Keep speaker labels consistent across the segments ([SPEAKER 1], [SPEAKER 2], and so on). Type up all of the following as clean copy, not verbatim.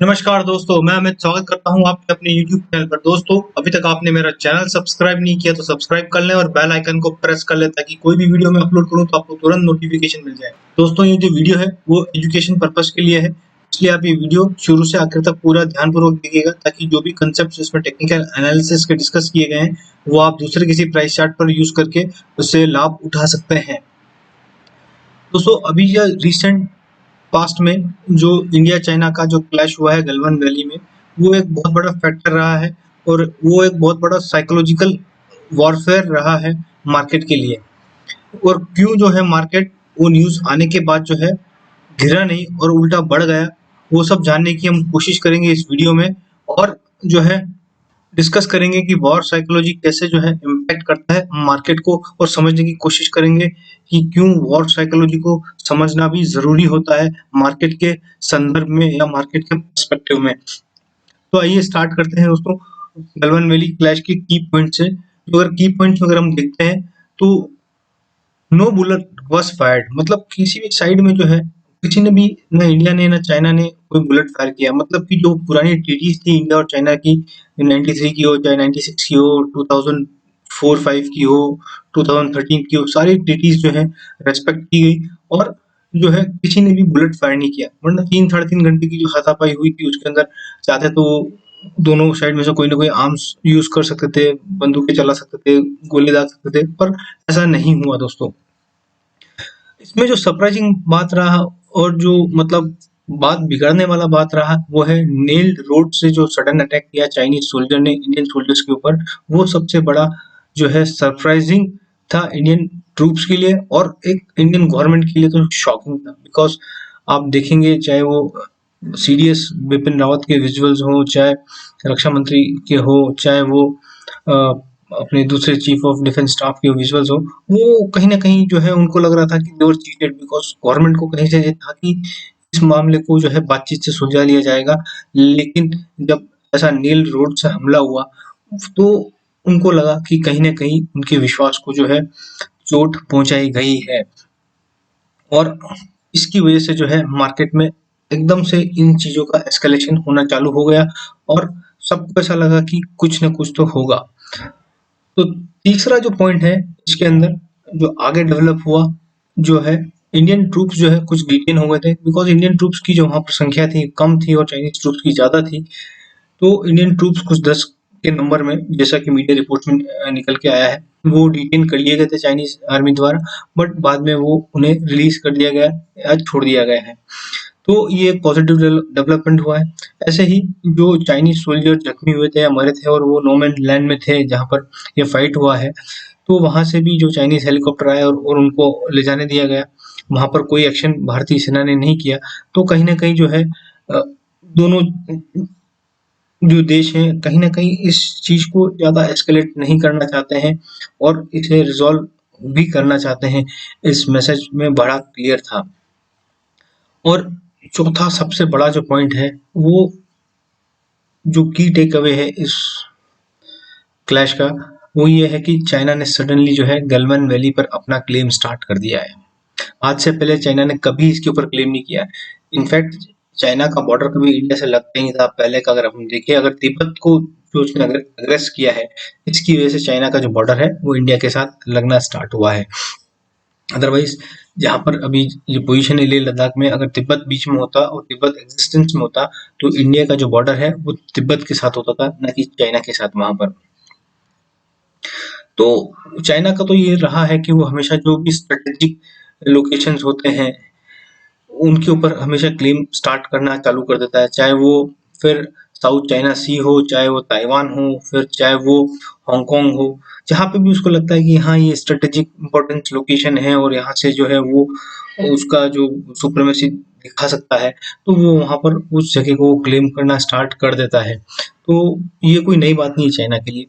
[SPEAKER 1] नमस्कार दोस्तों, मैं अमित स्वागत करता हूं आपके अपने YouTube चैनल पर। दोस्तों, अभी तक आपने मेरा चैनल सब्सक्राइब नहीं किया तो सब्सक्राइब कर लें और बेल आइकन को प्रेस कर लें ताकि कोई भी वीडियो मैं अपलोड करूं तो आपको तुरंत नोटिफिकेशन मिल जाए। दोस्तों, ये जो वीडियो है वो एजुकेशन पर्पस के लिए है, इसलिए आप ये वीडियो शुरू से आखिर तक पूरा ध्यानपूर्वक देखिएगा ताकि जो भी कंसेप्ट इसमें टेक्निकल एनालिसिस के डिस्कस किए गए हैं वो आप दूसरे किसी प्राइस चार्ट पर यूज करके उससे लाभ उठा सकते हैं। दोस्तों, अभी यह रिसेंट पास्ट में जो इंडिया चाइना का जो क्लैश हुआ है गलवान वैली में, वो एक बहुत बड़ा फैक्टर रहा है और वो एक बहुत बड़ा साइकोलॉजिकल वॉरफेयर रहा है मार्केट के लिए। और क्यों जो है मार्केट वो न्यूज़ आने के बाद जो है गिरा नहीं और उल्टा बढ़ गया, वो सब जानने की हम कोशिश करेंगे इस वीडियो में। और जो है डिस्कस करेंगे कि वॉर साइकोलॉजी कैसे जो है इम्पैक्ट करता है मार्केट को, और समझने की कोशिश करेंगे कि क्यों वॉर साइकोलॉजी को समझना भी जरूरी होता है मार्केट के संदर्भ में या मार्केट के पर्सपेक्टिव में। तो आइए स्टार्ट करते हैं दोस्तों गलवान वैली क्लैश के की पॉइंट से। तो अगर की पॉइंट्स अगर हम देखते हैं तो नो बुलेट वाज फायर्ड, मतलब किसी भी साइड में जो है किसी ने भी, ना इंडिया ने ना चाइना ने कोई बुलेट फायर किया। मतलब कि जो पुरानी ट्रीटीज थी इंडिया और चाइना की, 93 की हो चाहे 96 की हो, 2004-5 की हो, 2013 की हो, सारी ट्रीटीज जो है रेस्पेक्ट की गई और जो है किसी ने भी बुलेट फायर नहीं किया। वरना 3 साढ़े 3 घंटे की जो हाथापाई हुई थी उसके अंदर चाहते तो दोनों साइड में से कोई ना कोई आर्म्स यूज कर सकते थे, बंदूकें चला सकते थे, गोले दाग सकते थे, पर ऐसा नहीं हुआ दोस्तों। इसमें जो सरप्राइजिंग बात रहा और जो मतलब बात बिगड़ने वाला बात रहा वो है नेल्ड रोड से जो सडन अटैक किया चाइनीज सोल्जर ने इंडियन सोल्जर्स के ऊपर। वो सबसे बड़ा जो है सरप्राइजिंग था इंडियन ट्रूप्स के लिए और एक इंडियन गवर्नमेंट के लिए तो शॉकिंग था। बिकॉज आप देखेंगे चाहे वो सीडीएस बिपिन रावत के विजुअल्स हो, चाहे रक्षा मंत्री के हो, चाहे वो अपने दूसरे चीफ ऑफ डिफेंस स्टाफ के विजुअल्स हो, वो कहीं ना कहीं जो है उनको लग रहा था कि दे वर चीटेड। बिकॉज गवर्नमेंट को कहीं से ये था कि इस मामले को जो है बातचीत से सुलझा लिया जाएगा। लेकिन जब ऐसा नील रोड से हमला हुआ तो उनको लगा कि कहीं ना कहीं उनके विश्वास को जो है चोट पहुंचाई गई है। और इसकी वजह से जो है मार्केट में एकदम से इन चीजों का एस्केलेशन होना चालू हो गया और सबको ऐसा लगा कि कुछ ना कुछ तो होगा। तो तीसरा जो पॉइंट है इसके अंदर जो आगे डेवलप हुआ जो है, इंडियन ट्रूप्स जो है कुछ डिटेन हो गए थे। बिकॉज इंडियन ट्रूप्स की जो वहाँ पर संख्या थी कम थी और चाइनीज ट्रूप्स की ज्यादा थी। तो इंडियन ट्रूप्स कुछ 10 के नंबर में, जैसा कि मीडिया रिपोर्ट में निकल के आया है, वो डिटेन कर लिए गए थे चाइनीज आर्मी द्वारा। बट बाद में वो उन्हें रिलीज कर दिया गया या छोड़ दिया गया है। तो ये एक पॉजिटिव डेवलपमेंट हुआ है। ऐसे ही जो चाइनीज सोल्जर जख्मी हुए थे या मरे थे और वो नो मैन लैंड में थे जहाँ पर ये फाइट हुआ है, तो वहां से भी जो चाइनीज हेलीकॉप्टर आया और उनको ले जाने दिया गया। वहां पर कोई एक्शन भारतीय सेना ने नहीं किया। तो कहीं ना कहीं जो है दोनों जो देश हैं कहीं ना कहीं इस चीज को ज्यादा एस्केलेट नहीं करना चाहते हैं और इसे रिजॉल्व भी करना चाहते हैं। इस मैसेज में बड़ा क्लियर था। और चौथा सबसे बड़ा जो पॉइंट है, वो जो की टेक अवे है इस क्लैश का, वो ये है कि चाइना ने सडनली जो है गलवान वैली पर अपना क्लेम स्टार्ट कर दिया है। आज से पहले चाइना ने कभी इसके ऊपर क्लेम नहीं किया। इनफैक्ट चाइना का बॉर्डर कभी इंडिया से लगता ही नहीं था पहले का। अगर हम देखें, अगर तिब्बत को जो उसने अग्रेस किया है, इसकी वजह से चाइना का जो बॉर्डर है वो इंडिया के साथ लगना स्टार्ट हुआ है। अदरवाइज जहाँ पर अभी ये पोजीशन है लेह लद्दाख में, अगर तिब्बत बीच में होता और तिब्बत एग्जिस्टेंस में होता तो इंडिया का जो बॉर्डर है वो तिब्बत के साथ होता था, ना कि चाइना के साथ वहां पर। तो चाइना का तो ये रहा है कि वो हमेशा जो भी स्ट्रेटेजिक लोकेशंस होते हैं उनके ऊपर हमेशा क्लेम स्टार्ट करना चालू कर देता है। चाहे वो फिर साउथ चाइना सी हो, चाहे वो ताइवान हो, फिर चाहे वो हांगकांग हो, जहाँ पे भी उसको लगता है कि हाँ ये स्ट्रेटेजिक इम्पोर्टेंस लोकेशन है और यहाँ से जो है वो उसका जो सुप्रीमेसी दिखा सकता है, तो वो वहाँ पर उस जगह को क्लेम करना स्टार्ट कर देता है। तो ये कोई नई बात नहीं है चाइना के लिए।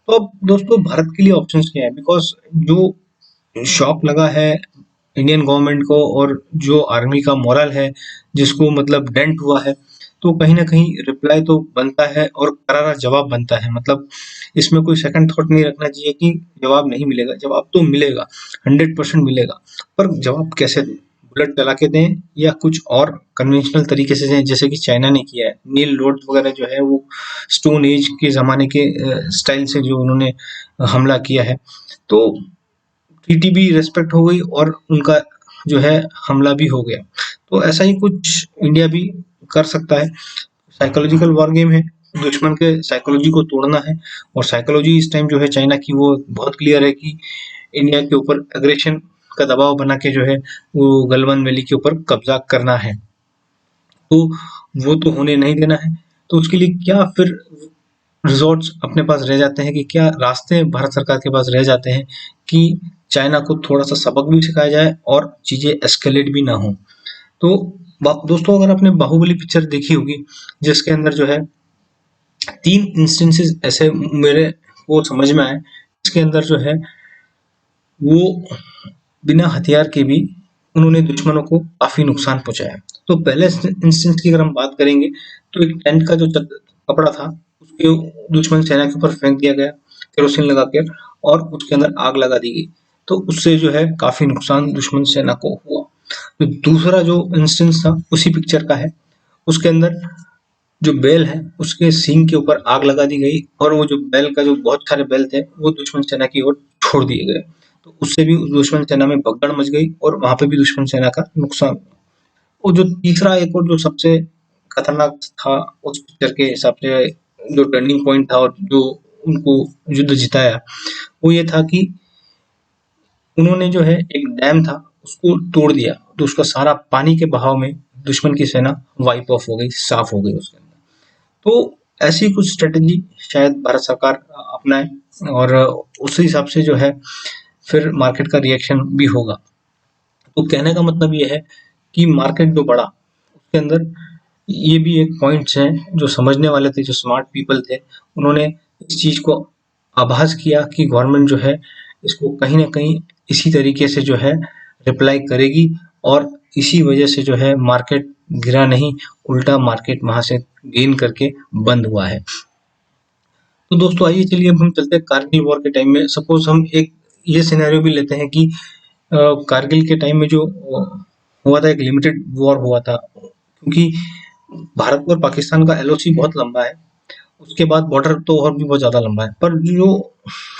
[SPEAKER 1] तो अब दोस्तों भारत के लिए ऑप्शंस क्या है? बिकॉज जो शॉक लगा है इंडियन गवर्नमेंट को और जो आर्मी का मोरल है जिसको मतलब डेंट हुआ है, तो कहीं ना कहीं रिप्लाई तो बनता है और करारा जवाब बनता है। मतलब इसमें कोई सेकंड थॉट नहीं रखना चाहिए कि जवाब नहीं मिलेगा। जवाब तो मिलेगा, 100% मिलेगा। पर जवाब कैसे दें? बुलेट चला के दें या कुछ और कन्वेंशनल तरीके से दें, जैसे कि चाइना ने किया है। नील रोड्स वगैरह जो है वो स्टोन एज के ज़माने के स्टाइल से जो उन्होंने हमला किया है, तो ट्रीटी भी रेस्पेक्ट हो गई और उनका जो है हमला भी हो गया। तो ऐसा ही कुछ इंडिया भी कर सकता है। साइकोलॉजिकल वॉर गेम है, दुश्मन के साइकोलॉजी को तोड़ना है, और साइकोलॉजी इस टाइम जो है चाइना की वो बहुत क्लियर है कि इंडिया के ऊपर एग्रेशन का दबाव बना के जो है वो गलवान वैली के ऊपर कब्जा करना है। तो वो तो होने नहीं देना है। तो उसके लिए क्या फिर रिजॉर्ट्स अपने पास रह जाते हैं, कि क्या रास्ते भारत सरकार के पास रह जाते हैं कि चाइना को थोड़ा सा सबक भी सिखाया जाए और चीजें एस्केलेट भी ना हो। तो दोस्तों, अगर आपने बाहुबली पिक्चर देखी होगी, जिसके अंदर जो है 3 इंस्टेंसेस ऐसे मेरे को समझ में आए, इसके अंदर जो है वो बिना हथियार के भी उन्होंने दुश्मनों को काफी नुकसान पहुंचाया। तो पहले इंस्टेंस की अगर हम बात करेंगे, तो एक टेंट का जो कपड़ा था उसके दुश्मन सेना के ऊपर फेंक दिया गया केरोसिन लगा कर, और उसके अंदर आग लगा दी गई। तो उससे जो है काफी नुकसान दुश्मन सेना को हुआ। तो दूसरा जो इंस्टेंस था उसी पिक्चर का है, उसके अंदर जो बैल है उसके सींग के ऊपर आग लगा दी गई, और वो जो बैल का जो बहुत सारे बैल थे वो दुश्मन सेना की ओर छोड़ दिए गए। तो उससे भी दुश्मन सेना में भगदड़ मच गई और वहां पे भी दुश्मन सेना का नुकसान। और जो तीसरा एक और जो सबसे खतरनाक था उस पिक्चर के हिसाब से, जो टर्निंग पॉइंट था और जो उनको युद्ध जिताया, वो ये था कि उन्होंने जो है एक डैम था उसको तोड़ दिया, तो उसका सारा पानी के बहाव में दुश्मन की सेना वाइप ऑफ हो गई, साफ हो गई उसके अंदर। तो ऐसी कुछ स्ट्रेटेजी शायद भारत सरकार अपनाए, और उस हिसाब से जो है फिर मार्केट का रिएक्शन भी होगा। तो कहने का मतलब ये है कि मार्केट जो बढ़ा उसके अंदर ये भी एक पॉइंट्स हैं जो समझने वाले थे, जो स्मार्ट पीपल थे, उन्होंने इस चीज को आभास किया कि गवर्नमेंट जो है इसको कहीं ना कहीं इसी तरीके से जो है रिप्लाई करेगी, और इसी वजह से जो है मार्केट गिरा नहीं, उल्टा मार्केट वहां से गेन करके बंद हुआ है। तो दोस्तों, आइए चलिए अब हम चलते हैं कारगिल वॉर के टाइम में। सपोज हम एक ये सिनेरियो भी लेते हैं कि कारगिल के टाइम में जो हुआ था, एक लिमिटेड वॉर हुआ था, क्योंकि भारत और पाकिस्तान का एलओसी बहुत लंबा है, उसके बाद बॉर्डर तो और भी बहुत ज्यादा लंबा है, पर जो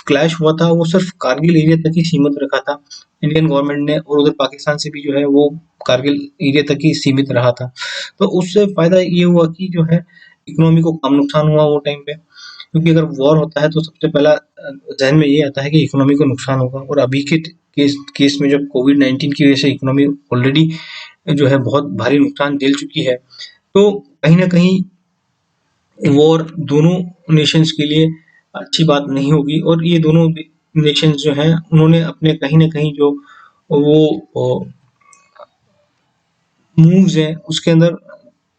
[SPEAKER 1] क्लैश हुआ था वो सिर्फ कारगिल एरिया तक ही सीमित रखा था इंडियन गवर्नमेंट ने, और उधर पाकिस्तान से भी जो है वो कारगिल एरिया तक ही सीमित रहा था। तो उससे फायदा ये हुआ कि जो है इकोनॉमी को कम नुकसान हुआ वो टाइम पे, क्योंकि अगर वॉर होता है तो सबसे पहला जहन में ये आता है कि इकोनॉमी को नुकसान होगा, और अभी के केस में जब कोविड-19 की वजह से इकोनॉमी ऑलरेडी जो है बहुत भारी नुकसान झेल चुकी है, तो कहीं ना कहीं वॉर दोनों नेशंस के लिए अच्छी बात नहीं होगी। और ये दोनों नेशंस जो हैं उन्होंने अपने कहीं ना कहीं जो वो मूव्स हैं उसके अंदर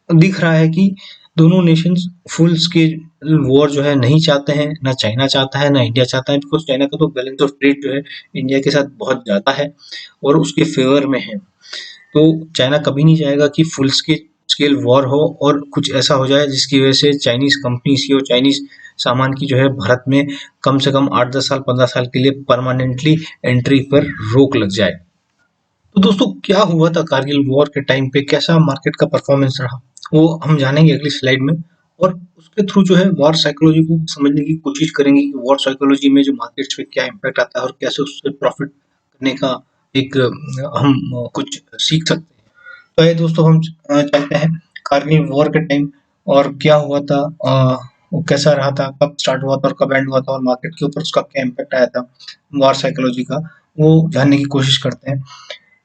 [SPEAKER 1] दिख रहा है कि दोनों नेशंस फुल स्केल वॉर जो है नहीं चाहते हैं, ना चाइना चाहता है ना इंडिया चाहता है, बिकॉज चाइना का तो बैलेंस ऑफ ट्रेड जो है इंडिया के साथ बहुत ज्यादा है और उसके फेवर में है। तो चाइना कभी नहीं चाहेगा कि फुल स्केल वॉर हो और कुछ ऐसा हो जाए जिसकी वजह से चाइनीज कंपनीज की और चाइनीज सामान की जो है भारत में कम से कम 8-10 साल 15 साल के लिए परमानेंटली एंट्री पर रोक लग जाए। तो दोस्तों, क्या हुआ था कारगिल वॉर के टाइम पे, कैसा मार्केट का परफॉर्मेंस रहा, वो हम जानेंगे अगली स्लाइड में। और उसके थ्रू जो है वॉर साइकोलॉजी को समझने की कोशिश करेंगे कि वॉर साइकोलॉजी में जो मार्केट्स पे क्या इम्पैक्ट आता है और कैसे उससे प्रॉफिट करने का एक हम कुछ सीख सकते हैं। तो ये दोस्तों, हम चलते हैं कारगिल वॉर के टाइम और क्या हुआ था, वो कैसा रहा था, कब स्टार्ट हुआ था और कब एंड हुआ था, और मार्केट के ऊपर उसका क्या इम्पैक्ट आया था वॉर साइकोलॉजी का, वो जानने की कोशिश करते हैं।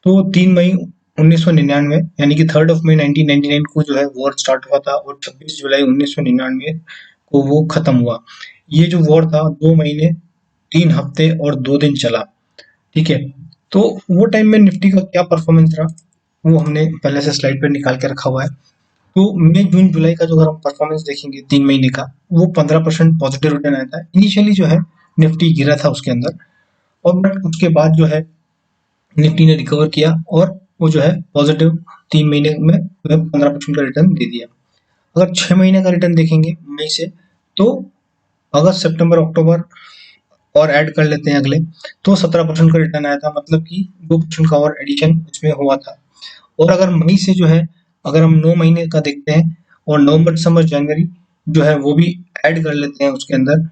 [SPEAKER 1] तो 3 मई 1999 यानी कि 3 मई 1999 को जो है वॉर स्टार्ट हुआ था और 26 जुलाई 1999 को वो खत्म हुआ। ये जो वॉर था 2 महीने 3 हफ्ते और 2 दिन चला। ठीक है, तो वो टाइम में निफ्टी का क्या परफॉर्मेंस रहा वो हमने पहले से स्लाइड पर निकाल के रखा हुआ है। तो मई जून जुलाई का जो अगर हम परफॉर्मेंस देखेंगे 3 महीने का, वो 15% पॉजिटिव रिटर्न आया था। इनिशियली जो है निफ्टी गिरा था उसके अंदर, और बट उसके बाद जो है निफ्टी ने रिकवर किया और वो जो है पॉजिटिव 3 महीने में 15% का रिटर्न दे दिया। अगर 6 महीने का रिटर्न देखेंगे मई से, तो अगस्त सितंबर अक्टूबर और ऐड कर लेते हैं अगले, तो 17% का रिटर्न आया था, मतलब कि 2% का और एडिशन उसमें हुआ था। और अगर मई से जो है, अगर हम 9 महीने का देखते हैं और नवंबर, दिसंबर, जनवरी जो है वो भी ऐड कर लेते हैं उसके अंदर,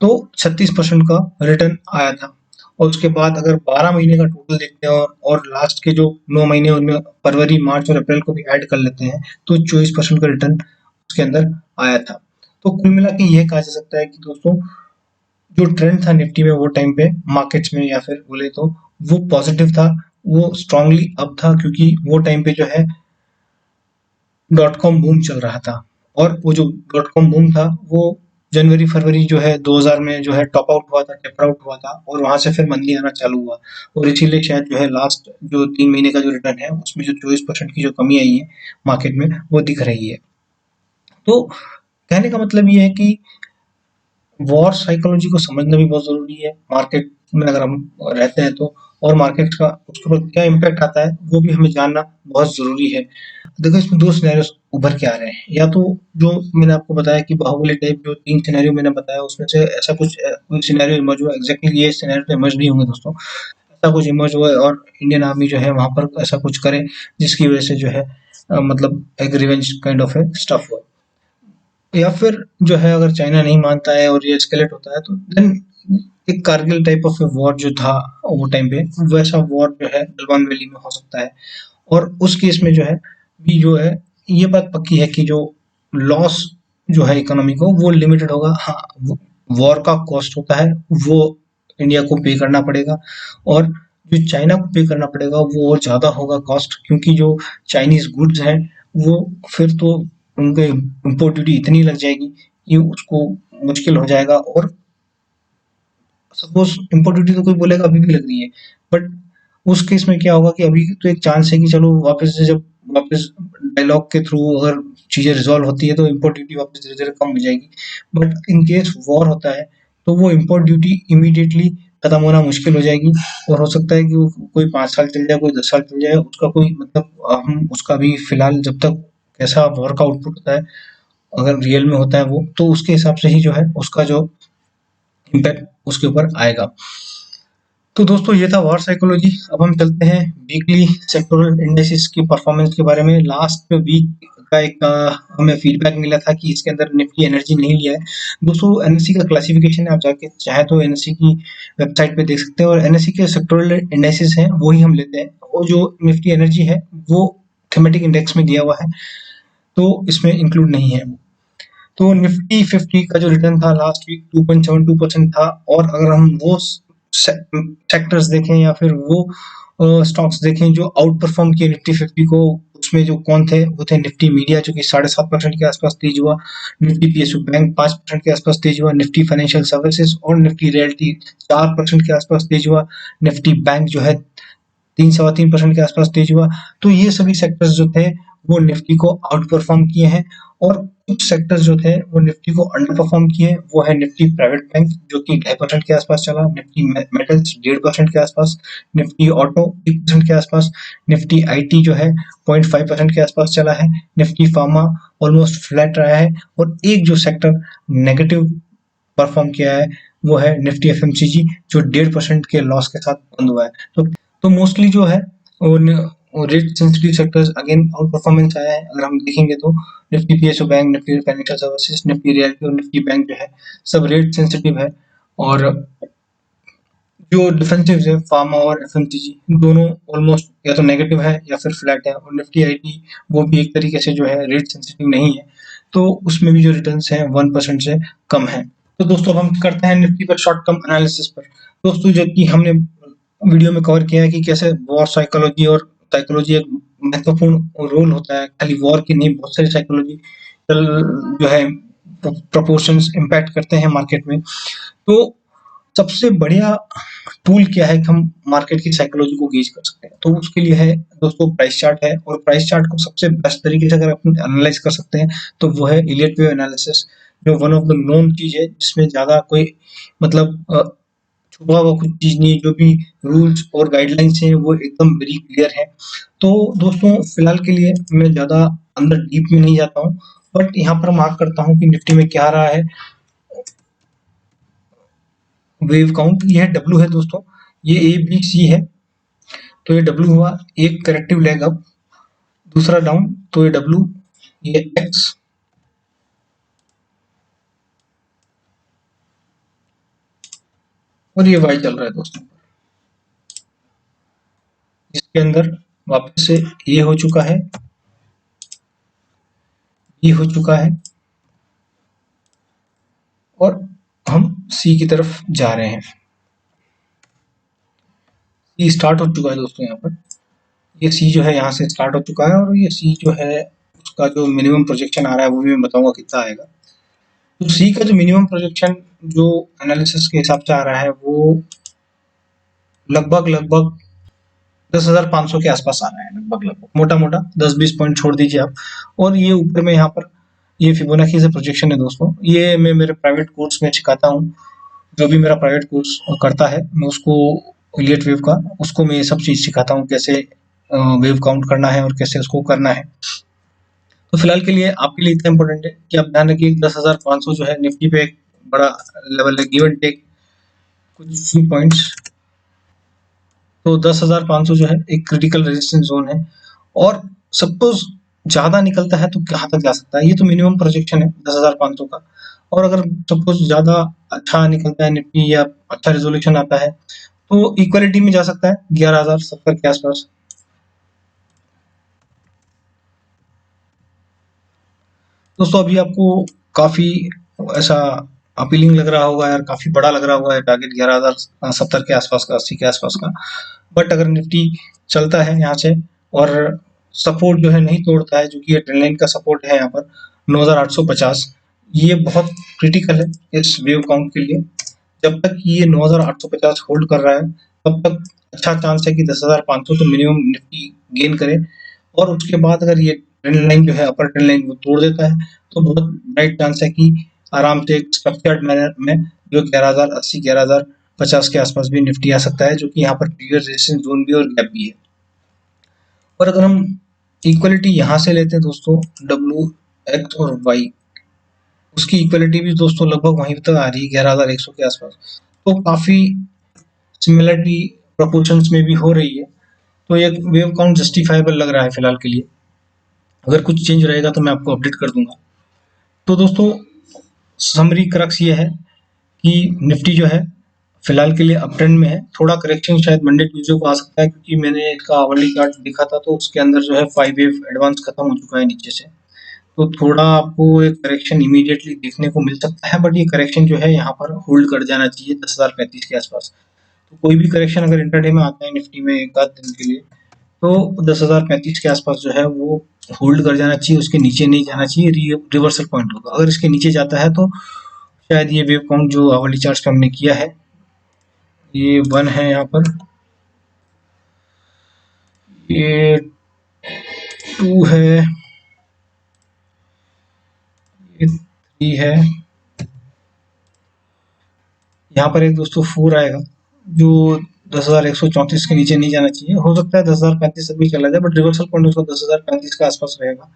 [SPEAKER 1] तो 36% का रिटर्न आया था। और उसके बाद अगर 12 महीने का टोटल देखते हैं और लास्ट के जो 9 महीने उनमें फरवरी, मार्च और अप्रैल को भी ऐड कर लेते हैं, तो 24% का रिटर्न उसके अंदर आया था। तो कुल मिला के ये कहा जा सकता है कि दोस्तों, जो ट्रेंड था निफ्टी में वो टाइम पे मार्केट्स में, या फिर बोले तो वो पॉजिटिव था, वो स्ट्रांगली अप था, क्योंकि वो टाइम पे जो है डॉट कॉम बूम चल रहा था। और वो जो डॉट कॉम बूम था वो जनवरी फरवरी जो है 2000 में जो है टॉप आउट हुआ था, टेपर आउट हुआ था, और वहां से फिर मंदी आना चालू हुआ। और इसीलिए शायद जो है लास्ट जो 3 महीने का जो रिटर्न है उसमें जो 24% की जो कमी आई है मार्केट में वो दिख रही है। तो कहने का मतलब ये है कि वॉर साइकोलॉजी को समझना भी बहुत ज़रूरी है मार्केट में अगर हम रहते हैं तो। और मार्केट का उसके ऊपर क्या इम्पैक्ट आता है वो भी हमें जानना बहुत ज़रूरी है। देखो, इसमें 2 सिनेरियोस उभर के आ रहे हैं। या तो जो मैंने आपको बताया कि बाहुबली टाइप जो 3 सिनेरियो मैंने बताया उसमें से ऐसा कुछ कोई सिनेरियो इमर्ज हुआ। एग्ज़ैक्टली ये सिनेरियो तो इमर्ज नहीं होंगे दोस्तों। ऐसा कुछ इमर्ज हुआ और इंडियन आर्मी जो है वहाँ पर ऐसा कुछ करे जिसकी वज़ह से जो है मतलब एक revenge kind of A stuff हुआ। या फिर जो है अगर चाइना नहीं मानता है और ये एस्केलेट होता है तो देन एक कारगिल टाइप ऑफ वॉर जो था वो टाइम पे, वैसा वॉर जो है गलवान वैली में हो सकता है। और उस केस में जो है भी जो है ये बात पक्की है कि जो लॉस जो है इकोनॉमी को वो लिमिटेड होगा। हाँ, वॉर का कॉस्ट होता है वो इंडिया को पे करना पड़ेगा, और जो चाइना को पे करना पड़ेगा वो और ज़्यादा होगा कॉस्ट, क्योंकि जो चाइनीज गुड्स हैं वो फिर तो उनके इम्पोर्ट ड्यूटी इतनी लग जाएगी कि उसको मुश्किल हो जाएगा। और सपोज इम्पोर्ट ड्यूटी तो कोई बोलेगा अभी भी लग रही है, बट उस केस में क्या होगा कि अभी तो एक चांस है कि चलो वापस से जब वापस डायलॉग के थ्रू अगर चीजें रिजॉल्व होती है तो इम्पोर्ट ड्यूटी वापस धीरे धीरे कम हो जाएगी। बट इन केस वॉर होता है तो वो इम्पोर्ट ड्यूटी इमीडिएटली खत्म होना मुश्किल हो जाएगी। और हो सकता है कि वो कोई 5 साल चल जाए, कोई 10 साल चल जाए, उसका कोई मतलब हम उसका भी फिलहाल जब तक कैसा वॉर का आउटपुट होता है, अगर रियल में होता है वो, तो उसके हिसाब से ही जो है उसका जो इम्पैक्ट उसके ऊपर आएगा। तो दोस्तों ये था वॉर साइकोलॉजी। अब हम चलते हैं वीकली सेक्टोरल इंडेक्सेस की परफॉर्मेंस के बारे में। लास्ट वीक का एक हमें फीडबैक मिला था कि इसके अंदर निफ्टी एनर्जी नहीं लिया है। दोस्तों एनएससी का क्लासिफिकेशन है, आप जाके चाहे तो एनएससी की वेबसाइट पे देख सकते हैं, और एनएससी के सेक्टोरल इंडेक्सेस हैं वो ही हम लेते हैं। और जो निफ्टी एनर्जी है वो थीमेटिक इंडेक्स में दिया हुआ है, तो इसमें इंक्लूड नहीं है। तो निफ्टी 50 का जो रिटर्न था लास्ट वीक 2.72% था। और अगर हम वो सेक्टर्स देखें या फिर वो स्टॉक्स देखें जो आउट परफॉर्म किए निफ्टी 50 को, उसमें जो कौन थे वो थे निफ्टी मीडिया जो कि 7.5% के आसपास तेज हुआ, निफ्टी पीएसयू बैंक 5% के आसपास तेज हुआ, निफ्टी फाइनेंशियल सर्विसेज और निफ्टी रियल्टी 4% के आसपास तेज हुआ, निफ्टी बैंक जो है 3-3.25% के आसपास तेज हुआ। तो ये सभी सेक्टर्स जो थे वो निफ्टी को आउट परफॉर्म किए हैं। और कुछ सेक्टर्स जो थे वो निफ्टी को अंडर परफॉर्म किए, वो है निफ्टी प्राइवेट बैंक जो कि 2.5% के आसपास चला, निफ्टी मेटल्स 1.5% के आसपास, निफ्टी ऑटो 1% के आसपास, निफ्टी आईटी जो है 0.5% के आसपास चला है, निफ्टी फार्मा ऑलमोस्ट फ्लैट रहा है, और एक जो सेक्टर नेगेटिव परफॉर्म किया है वो है निफ्टी एफएमसीजी जो 1.5% के लॉस के साथ बंद हुआ है। तो मोस्टली जो है वो rate sensitive sectors again out performance आया है। अगर हम देखेंगे तो Nifty PSU bank, Nifty financial services, Nifty realty और निफ्टी बैंक जो है सब रेट सेंसिटिव है। और जो डिफेंसिव है फार्मा और एफएमसीजी दोनों ऑलमोस्ट या तो नेगेटिव है या फिर फ्लैट है। और निफ्टी आईटी वो भी एक तरीके से जो है रेट सेंसिटिव नहीं है, तो उसमें भी जो रिटर्न्स हैं 1% से कम है। तो दोस्तों अब हम करते हैं निफ्टी पर शॉर्ट टर्म एनालिसिस पर। दोस्तों जो कि हमने वीडियो में कवर किया है कि कैसे वॉर साइकोलॉजी और साइकोलॉजी एक महत्वपूर्ण रोल होता है, खाली वॉर की नहीं, बहुत सारी साइकोलॉजी जो है प्रोपोर्शंस इम्पैक्ट करते हैं मार्केट में। तो सबसे बढ़िया टूल क्या है कि हम मार्केट की साइकोलॉजी को गेज कर सकते हैं, तो उसके लिए है दोस्तों प्राइस चार्ट है। और प्राइस चार्ट को सबसे बेस्ट तरीके से अगर अपन एनालाइज कर सकते हैं तो वो है इलियट वेव एनालिसिस, जो वन ऑफ द नोन चीज है जिसमें ज्यादा कोई मतलब छुपा हुआ कुछ चीज नहीं है। जो भी रूल्स और गाइडलाइंस हैं वो एकदम वेरी क्लियर है। तो दोस्तों फिलहाल के लिए मैं ज्यादा अंदर डीप में नहीं जाता हूँ, बट यहाँ पर मार्क करता हूँ कि निफ्टी में क्या रहा है। वेव काउंट ये है डब्ल्यू है दोस्तों, ये ए बी सी है, तो ये डब्ल्यू हुआ, एक करेक्टिव लेग अप दूसरा डाउन, तो ये डब्ल्यू, ये एक्स, और ये वाई चल रहा है दोस्तों। इसके अंदर वापस से ए हो चुका है, बी हो चुका है, और हम सी की तरफ जा रहे हैं। सी स्टार्ट हो चुका है दोस्तों। यहाँ पर ये सी जो है यहाँ से स्टार्ट हो चुका है, और ये सी जो है उसका जो मिनिमम प्रोजेक्शन आ रहा है वो भी मैं बताऊंगा कितना आएगा। तो सी का जो मिनिमम प्रोजेक्शन जो एनालिसिस के हिसाब से आ रहा है वो लगभग लगभग 10,500 के आसपास आ रहा है, लगभग लगभग मोटा मोटा 10-20 पॉइंट छोड़ दीजिए आप। और ये ऊपर में यहाँ पर ये फिबोनाची से प्रोजेक्शन है दोस्तों। ये मैं मेरे प्राइवेट कोर्स में सिखाता हूँ। जो भी मेरा प्राइवेट कोर्स करता है मैं उसको इलियट वेव का, उसको मैं ये सब चीज़ सिखाता हूँ, कैसे वेव काउंट करना है और कैसे उसको करना है। तो फिलहाल के लिए आपके लिए इतना इंपॉर्टेंट है कि आप ध्यान रखिए 10,500 जो है निफ्टी पे एक बड़ा लेवल है, गिव एंड टेक कुछ फ्यू पॉइंट्स। तो 10,500 जो है एक क्रिटिकल रेजिस्टेंस जोन है, और सपोज ज्यादा निकलता है तो कहाँ तक जा सकता है, ये तो मिनिमम प्रोजेक्शन है 10,500 का। और अगर सपोज ज्यादा अच्छा निकलता है निफ्टी या अच्छा रेजोल्यूशन आता है तो इक्वलिटी में जा सकता है 11,070 के आसपास। दोस्तों अभी आपको काफी ऐसा अपीलिंग लग रहा होगा यार, काफी बड़ा लग रहा होगा टारगेट 11,070 के आसपास का, 80 के आसपास का। बट अगर निफ्टी चलता है यहाँ से और सपोर्ट जो है नहीं तोड़ता है, जो कि ये ट्रेंड लाइन का सपोर्ट है यहाँ पर 9,850, ये बहुत क्रिटिकल है इस वेव काउंट के लिए। जब तक ये 9,850 होल्ड कर रहा है तब तक अच्छा चांस है कि 10,500 तो मिनिमम निफ्टी गेन करे। और उसके बाद अगर ये ट्रेंड लाइन जो है अपर ट्रेंड लाइन वो तोड़ देता है तो बहुत ब्राइट चांस है कि आराम से एक स्ट्रक्चर्ड मैनर में जो 11,080 11,050 के आसपास भी निफ्टी आ सकता है, जो कि यहाँ पर क्लियर रेजिस्टेंस जोन भी और गैप भी है। और अगर हम इक्वलिटी यहाँ से लेते हैं दोस्तों, डब्ल्यू एक्स और वाई, उसकी इक्वलिटी भी दोस्तों लगभग वहीं तक आ रही है 11,100 के आसपास। तो काफी सिमिलरिटी प्रोपोर्शंस में भी हो रही है। तो ये वेव काउंट जस्टिफाइबल लग रहा है फिलहाल के लिए। अगर कुछ चेंज रहेगा तो मैं आपको अपडेट कर दूंगा। तो दोस्तों समरी क्रक्स ये है कि निफ्टी जो है फिलहाल के लिए अप ट्रेंड में है। थोड़ा करेक्शन शायद मंडे ट्यूजडे को आ सकता है, क्योंकि मैंने इसका आवरली चार्ट देखा था तो उसके अंदर जो है 5 वेव एडवांस खत्म हो चुका है नीचे से। तो थोड़ा आपको एक करेक्शन इमीडिएटली देखने को मिल सकता है, बट ये करेक्शन जो है यहाँ पर होल्ड कर जाना चाहिए 10,035 के आसपास। तो कोई भी करेक्शन अगर इंटरडे में आता है निफ्टी में एक आध दिन के लिए तो 10,035 के आसपास जो है वो होल्ड कर जाना चाहिए, उसके नीचे नहीं जाना चाहिए, रिवर्सल पॉइंट होगा। अगर इसके नीचे जाता है तो शायद ये वेव काउंट जो आवरली चार्ट पे हमने किया है, ये 1 है यहाँ पर, ये 2 है, ये 3 है, यहाँ पर एक दोस्तों 4 आएगा जो 10,134 के नीचे नहीं जाना चाहिए। हो सकता है 10,035 तक भी चला जाए, बट रिवर्सल पॉइंट उसका 10,035 के आसपास रहेगा।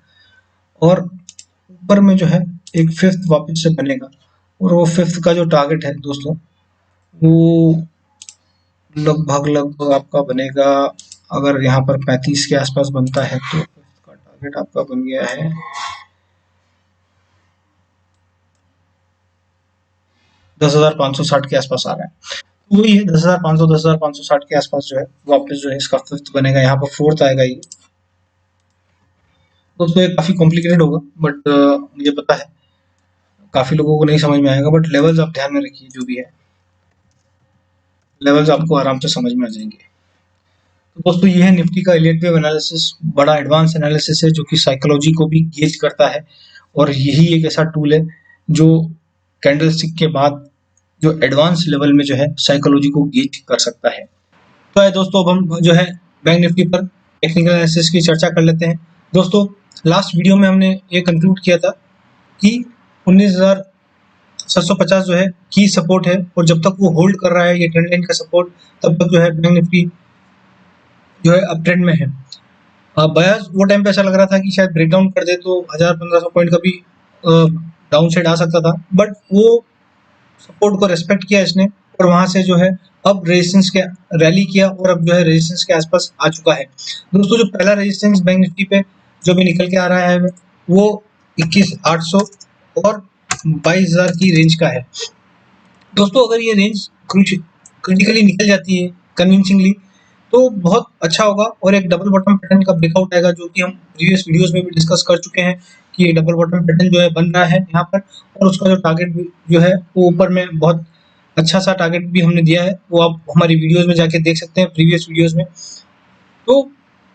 [SPEAKER 1] और ऊपर में जो है एक फिफ्थ वापस से बनेगा, और वो फिफ्थ का जो टारगेट है दोस्तों वो लगभग लगभग आपका बनेगा, अगर यहाँ पर 35 के आसपास बनता है तो फिफ्थ का टारगेट आपका बन गया है 10,560 के आसपास आ रहा है। वही है 10,500 10,560 के आसपास जो है वापस जो है इसका फिफ्थ बनेगा, यहाँ पर फोर्थ आएगा ये। दोस्तों ये काफी कॉम्प्लिकेटेड होगा, बट मुझे पता है काफी लोगों को नहीं समझ में आएगा, बट लेवल्स आप ध्यान में रखिए, जो भी है लेवल्स आपको आराम से समझ में आ जाएंगे। तो दोस्तों ये है निफ्टी का इलियट वेव एनालिसिस, बड़ा एडवांस एनालिसिस है जो कि साइकोलॉजी को भी गेज करता है, और यही एक ऐसा टूल है जो कैंडलस्टिक के बाद जो एडवांस लेवल में जो है साइकोलॉजी को गेज कर सकता है। तो है दोस्तों अब हम जो है बैंक निफ्टी पर टेक्निकल एनालिसिस की चर्चा कर लेते हैं। दोस्तों लास्ट वीडियो में हमने ये कंक्लूड किया था कि 19,750 जो है की सपोर्ट है, और जब तक वो होल्ड कर रहा है ये ट्रेंड लाइन का सपोर्ट, तब तक जो है बैंक निफ्टी जो है अप ट्रेंड में है। बयास वो टाइम पे ऐसा लग रहा था कि शायद ब्रेकडाउन कर दे तो 1,000-1,500 पॉइंट का भी डाउन साइड आ सकता था, बट वो सपोर्ट को रेस्पेक्ट किया इसने, और वहां से जो है अब रेजिस्टेंस के रैली किया, और अब जो है रेजिस्टेंस के आसपास आ चुका है। दोस्तों जो पहला रेजिस्टेंस बैंक निफ्टी पे जो भी निकल के आ रहा है वो 21,800 और 22,000 की रेंज का है। दोस्तों अगर ये रेंज क्रिटिकली निकल जाती है कन्विंसिंगली तो बहुत अच्छा होगा और एक डबल बॉटम पैटर्न का ब्रेकआउट आएगा, जो कि हम प्रीवियस वीडियोस में भी डिस्कस कर चुके हैं कि ये डबल बॉटम पैटर्न जो है बन रहा है यहाँ पर, और उसका जो टारगेट जो है वो ऊपर में बहुत अच्छा सा टारगेट भी हमने दिया है, वो आप हमारी वीडियोस में जाके देख सकते हैं प्रीवियस वीडियोस में। तो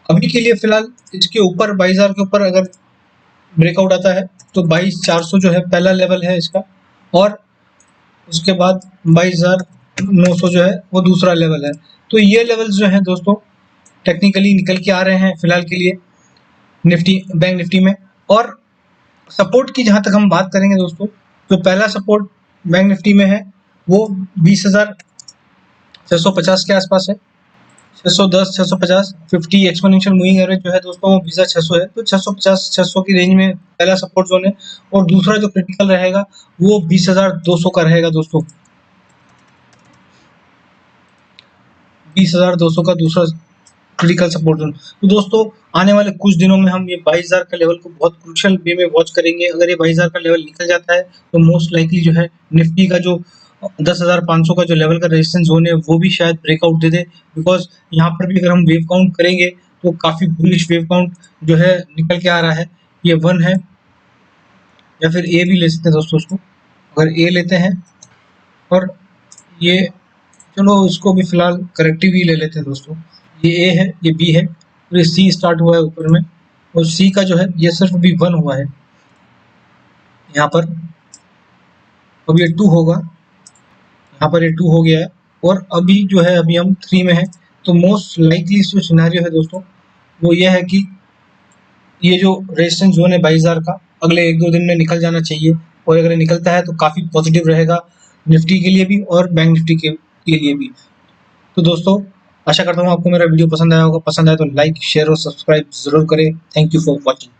[SPEAKER 1] अभी के लिए फिलहाल इसके ऊपर 22,000 के ऊपर अगर ब्रेकआउट आता है तो 22,400 जो है पहला लेवल है इसका, और उसके बाद 22,900 जो है वो दूसरा लेवल है। तो ये लेवल्स जो है दोस्तों टेक्निकली निकल के आ रहे हैं फिलहाल के लिए निफ्टी, बैंक निफ्टी में। और सपोर्ट की जहां तक हम बात करेंगे दोस्तों, तो पहला सपोर्ट बैंक निफ्टी में है वो 20,650 के आसपास है। 610, 650, 50 एक्सपोनेंशियल मूविंग एवरेज जो है दोस्तों वो 20,600 है। तो 650, 600 की रेंज में पहला सपोर्ट जोन है, और दूसरा जो क्रिटिकल रहेगा वो 20,200 का रहेगा दोस्तों। 20,200 का दूसरा क्रिटिकल सपोर्ट जोन। तो दोस्तों आने वाले कुछ दिनों में हम ये 22,000 का लेवल को बहुत क्रूशियल वे में वॉच करेंगे। अगर ये 22,000 का लेवल निकल जाता है तो मोस्ट लाइकली जो है निफ्टी का जो 10,500 का जो लेवल का रेजिस्टेंस जोन है वो भी शायद ब्रेकआउट दे दे, बिकॉज यहाँ पर भी अगर हम वेव काउंट करेंगे तो काफी बुलिश वेव काउंट जो है निकल के आ रहा है। ये 1 है, या फिर ए भी ले सकते हैं दोस्तों उसको, अगर ए लेते हैं, और ये चलो इसको भी फिलहाल करेक्टिव ही ले लेते हैं दोस्तों। ये ए है, ये बी है, और ये सी स्टार्ट हुआ है ऊपर में, और सी का जो है ये सिर्फ अभी 1 हुआ है यहाँ पर। अब ये 2 होगा, यहाँ पर ये 2 हो गया है, और अभी जो है अभी हम 3 में है। तो मोस्ट लाइकली जो सिनेरियो है दोस्तों वो ये है कि ये जो रेजिस्टेंस जोन है 22,000 का अगले 1-2 दिन में निकल जाना चाहिए, और अगर निकलता है तो काफ़ी पॉजिटिव रहेगा निफ्टी के लिए भी और बैंक निफ्टी के लिए भी। तो दोस्तों आशा करता हूँ आपको मेरा वीडियो पसंद आया होगा। पसंद आया तो लाइक, शेयर और सब्सक्राइब जरूर करें। Thank you for watching.